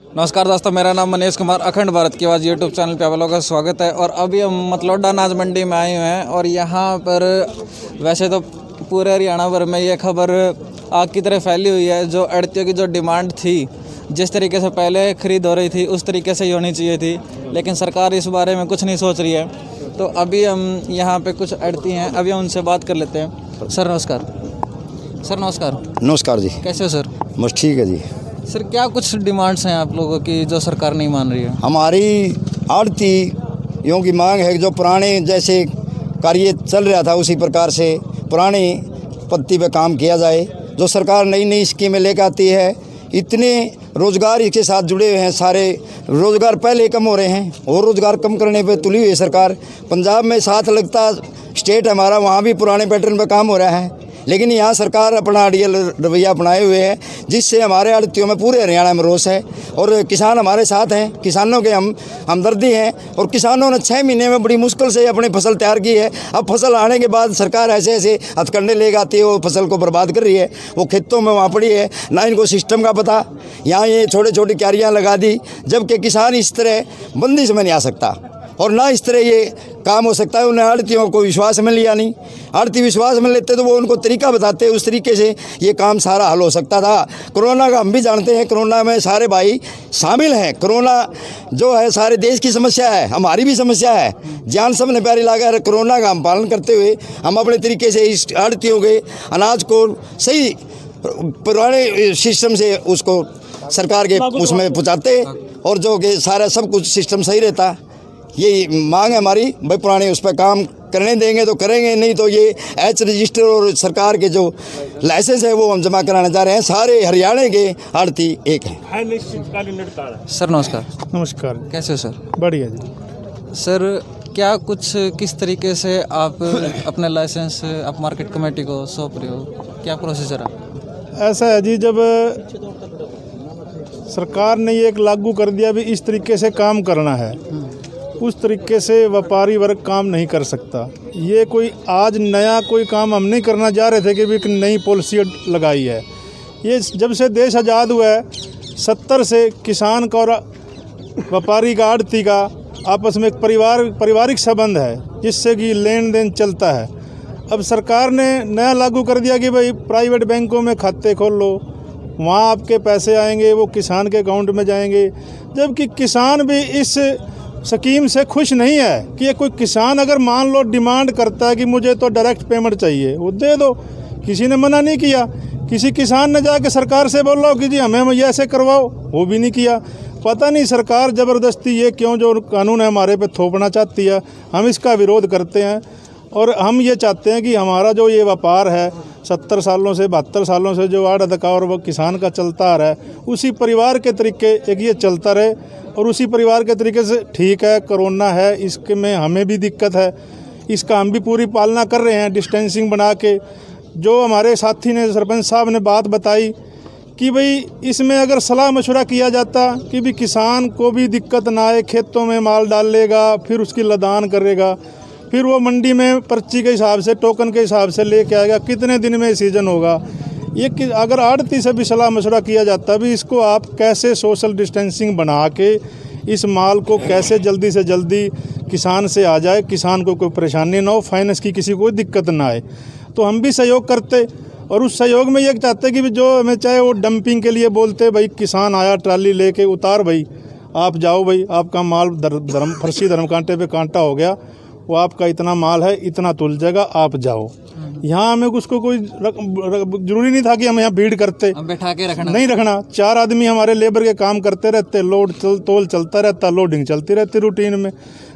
नमस्कार दोस्तों, मेरा नाम मनीष कुमार, अखंड भारत की आवाज़ यूट्यूब चैनल पे आप लोगों का स्वागत है। और अभी हम मतलौडा अनाज मंडी में आए हुए हैं और यहाँ पर वैसे तो पूरे हरियाणा भर में ये खबर आग की तरह फैली हुई है। जो अड़तियों की जो डिमांड थी, जिस तरीके से पहले खरीद हो रही थी उस तरीके से ही होनी चाहिए थी, लेकिन सरकार इस बारे में कुछ नहीं सोच रही है। तो अभी हम यहाँ पे कुछ अड़ती हैं, अभी हम उनसे बात कर लेते हैं। सर नमस्कार। सर नमस्कार। नमस्कार जी। कैसे हो सर? बस ठीक है जी। सर क्या कुछ डिमांड्स हैं आप लोगों की जो सरकार नहीं मान रही है? हमारी आड़तियों की मांग है कि जो पुराने जैसे कार्य चल रहा था उसी प्रकार से पुरानी पत्ती पे काम किया जाए। जो सरकार नई नई स्कीमें लेकर आती है, इतने रोज़गार इसके साथ जुड़े हुए हैं, सारे रोज़गार पहले कम हो रहे हैं और रोज़गार कम करने पे तुली हुई है सरकार। पंजाब में साथ लगता स्टेट हमारा, वहाँ भी पुराने पैटर्न पे काम हो रहा है, लेकिन यहाँ सरकार अपना अड़ियल रवैया अपनाए हुए है, जिससे हमारे आड़तियों में पूरे हरियाणा में रोष है। और किसान हमारे साथ हैं, किसानों के हम हमदर्दी हैं। और किसानों ने 6 महीने में बड़ी मुश्किल से अपनी फसल तैयार की है। अब फसल आने के बाद सरकार ऐसे ऐसे हथकंडे ले आती है, वो फसल को बर्बाद कर रही है। वो खेतों में वहाँ पड़ी है, ना इनको सिस्टम का पता। यहाँ ये छोटे छोटी क्यारियाँ लगा दी, जबकि किसान इस तरह बंदिश में नहीं आ सकता और ना इस तरह ये काम हो सकता है। उन्हें आड़तियों को विश्वास में लिया नहीं। आड़ती विश्वास में लेते तो वो उनको तरीका बताते, उस तरीके से ये काम सारा हल हो सकता था। कोरोना का हम भी जानते हैं, कोरोना में सारे भाई शामिल हैं। कोरोना जो है सारे देश की समस्या है, हमारी भी समस्या है। जान सब ने प्यारी लगा कोरोना का हम पालन करते हुए हम अपने तरीके से इस आड़तियों के अनाज को सही पुराने सिस्टम से उसको सरकार के उसमें पहुँचाते और जो कि सारा सब कुछ सिस्टम सही रहता। ये मांग है हमारी भाई, पुराने उस पर काम करने देंगे तो करेंगे, नहीं तो ये एच रजिस्टर और सरकार के जो लाइसेंस है वो हम जमा कराना चाह रहे हैं। सारे हरियाणा के आड़ती एक हैं। सर नमस्कार। नमस्कार। कैसे हो सर? बढ़िया जी। सर क्या कुछ किस तरीके से आप अपने लाइसेंस आप मार्केट कमेटी को सौंप रहे हो, क्या प्रोसीजर है? ऐसा है जी, जब सरकार ने ये एक लागू कर दिया भी इस तरीके से काम करना है, उस तरीके से व्यापारी वर्ग काम नहीं कर सकता। ये कोई आज नया कोई काम हम नहीं करना जा रहे थे कि भी एक नई पॉलिसी लगाई है। ये जब से देश आज़ाद हुआ है 70 से किसान का और व्यापारी का, आड़ती का आपस में एक पारिवारिक संबंध है, जिससे कि लेन देन चलता है। अब सरकार ने नया लागू कर दिया कि भाई प्राइवेट बैंकों में खाते खोल लो, वहाँ आपके पैसे आएंगे, वो किसान के अकाउंट में जाएंगे। जबकि किसान भी इस स्कीम से खुश नहीं है कि ये कोई किसान अगर मान लो डिमांड करता है कि मुझे तो डायरेक्ट पेमेंट चाहिए, वो दे दो, किसी ने मना नहीं किया। किसी किसान ने जाके सरकार से बोल रहा हो कि जी हमें ये ऐसे करवाओ, वो भी नहीं किया। पता नहीं सरकार ज़बरदस्ती ये क्यों जो कानून है हमारे पे थोपना चाहती है। हम इसका विरोध करते हैं और हम ये चाहते हैं कि हमारा जो ये व्यापार है 70 सालों से 72 सालों से जो आड़ का और वो किसान का चलता आ रहा है, उसी परिवार के तरीके एक ये चलता रहे और उसी परिवार के तरीके से। ठीक है, कोरोना है, इसके में हमें भी दिक्कत है, इसका हम भी पूरी पालना कर रहे हैं डिस्टेंसिंग बना के। जो हमारे साथी ने, सरपंच साहब ने बात बताई कि भाई इसमें अगर सलाह मशवरा किया जाता कि भी किसान को भी दिक्कत ना आए, खेतों में माल डाल लेगा, फिर उसकी लदान करेगा, फिर वो मंडी में पर्ची के हिसाब से, टोकन के हिसाब से लेके आएगा, कितने दिन में सीजन होगा। ये कि अगर आड़ती से भी सलाह मशवरा किया जाता भी इसको आप कैसे सोशल डिस्टेंसिंग बना के इस माल को कैसे जल्दी से जल्दी किसान से आ जाए, किसान को कोई परेशानी ना हो, फाइनेंस की किसी को दिक्कत ना आए, तो हम भी सहयोग करते। और उस सहयोग में ये चाहते कि जो हमें चाहे वो डंपिंग के लिए बोलते, भाई किसान आया ट्राली लेके, उतार भाई, आप जाओ भाई, आपका माल फर्शी धर्म कांटे पे कांटा हो गया, वो आपका इतना माल है, इतना तुल जाएगा, आप जाओ। यहाँ हमें उसको कोई जरूरी नहीं था कि हम यहाँ भीड़ करते, बैठा के रखना नहीं रखना। 4 आदमी हमारे लेबर के काम करते रहते, लोड तोल चलता रहता, लोडिंग चलती रहती, रूटीन में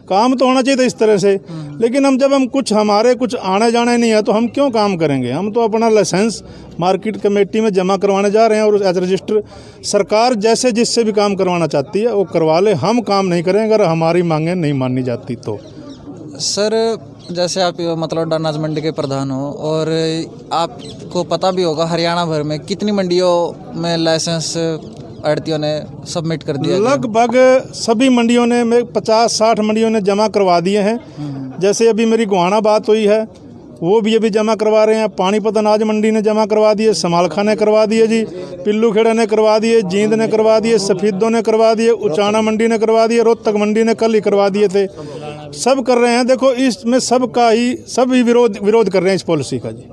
काम तो होना चाहिए था इस तरह से। लेकिन हम जब हम हमारे कुछ आने जाने नहीं है तो हम क्यों काम करेंगे? हम तो अपना लाइसेंस मार्केट कमेटी में जमा करवाने जा रहे हैं और एज रजिस्टर सरकार जैसे जिससे भी काम करवाना चाहती है वो करवा ले, हम काम नहीं करेंगे अगर हमारी मांगें नहीं मानी जाती तो। सर जैसे आप मतलौडा अनाज मंडी के प्रधान हो और आपको पता भी होगा हरियाणा भर में कितनी मंडियों में लाइसेंस आड़तियों ने सबमिट कर दिया? लगभग सभी मंडियों ने 50-60 मंडियों ने जमा करवा दिए हैं। जैसे अभी मेरी गोहाना बात हुई है, वो भी अभी जमा करवा रहे हैं। पानीपत अनाज मंडी ने जमा करवा दिए, समालखा ने करवा दिए जी, पिल्लू खेड़ा ने करवा दिए, जींद ने करवा दिए, सफीदों ने करवा दिए, उचाना मंडी ने करवा दिए, रोहतक मंडी ने कल ही करवा दिए थे। सब कर रहे हैं। देखो इसमें सबका ही सभी विरोध कर रहे हैं इस पॉलिसी का जी।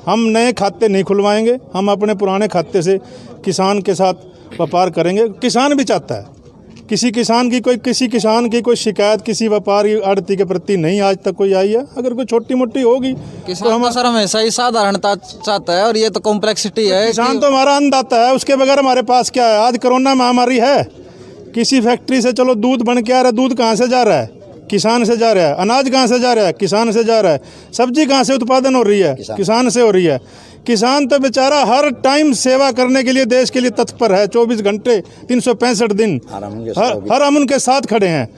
हम नए खाते नहीं खुलवाएंगे, हम अपने पुराने खाते से किसान के साथ व्यापार करेंगे। किसान भी चाहता है, किसी किसान की कोई शिकायत किसी व्यापारी आड़ती के प्रति नहीं आज तक कोई आई है। अगर कोई छोटी मोटी होगी किसान तो हम सर हमेशा ही साधारणता चाहता है, और ये तो कॉम्प्लेक्सिटी है। किसान तो हमारा अन्नदाता है, उसके बगैर हमारे पास क्या है। आज कोरोना महामारी है, किसी फैक्ट्री से चलो दूध बन के आ रहा है, दूध कहाँ से जा रहा है? किसान से जा रहा है। अनाज कहाँ से जा रहा है? किसान से जा रहा है। सब्जी कहाँ से उत्पादन हो रही है? किसान से हो रही है। किसान तो बेचारा हर टाइम सेवा करने के लिए देश के लिए तत्पर है, 24 घंटे 365 दिन हर हम उनके साथ खड़े हैं।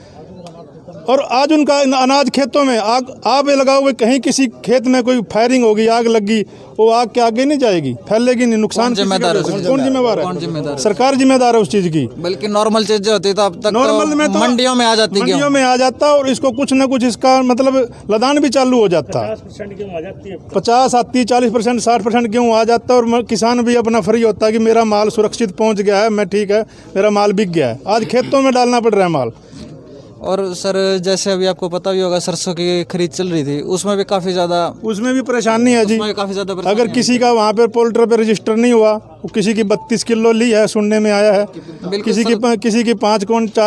और आज उनका अनाज खेतों में आग लगाओ हुए, कहीं किसी खेत में कोई फायरिंग होगी, आग लगी, वो आग के आगे नहीं जाएगी, फैलेगी नहीं, नुकसान जिम्मेदार है? कौन जिम्मेवार है? सरकार जिम्मेदार है उस चीज़ की। बल्कि नॉर्मल चीज जो होती तो अब तक नॉर्मल में तो मंडियों में आ जाती, मंडियों में आ जाता, और इसको कुछ न कुछ इसका मतलब लदान भी चालू हो जाता। 50 आती, 40%, 60% गेहूँ आ जाता, और किसान भी अपना फ्री होता है कि मेरा माल सुरक्षित पहुँच गया है, मैं ठीक है, मेरा माल बिक गया है। आज खेतों में डालना पड़ रहा है माल। और सर जैसे अभी आपको पता भी होगा सरसों की खरीद चल रही थी, उसमें भी काफ़ी ज़्यादा परेशानी है जी। काफ़ी ज़्यादा अगर किसी का वहाँ पे पोल्ट्री पे रजिस्टर नहीं हुआ, किसी की 32 किलो ली है, सुनने में आया है, किसी की 4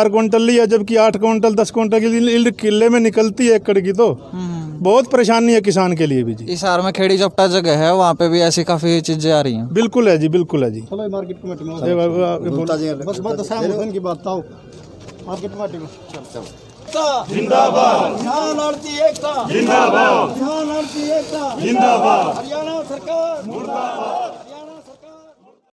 क्विंटल ली है, जबकि 8 क्विंटल 10 क्विंटल की किले में निकलती है एकड़ की। तो बहुत परेशानी है किसान के लिए भी जी। इस हार में खेड़ी चपटा जगह है, वहाँ पे भी ऐसी काफ़ी चीज़ें आ रही हैं। बिल्कुल है जी, बिल्कुल है जी। जिंदाबाद, ध्यान आरती एकता जिंदाबाद, ध्यान आरती एकता जिंदाबाद, हरियाणा सरकार मुर्दाबाद।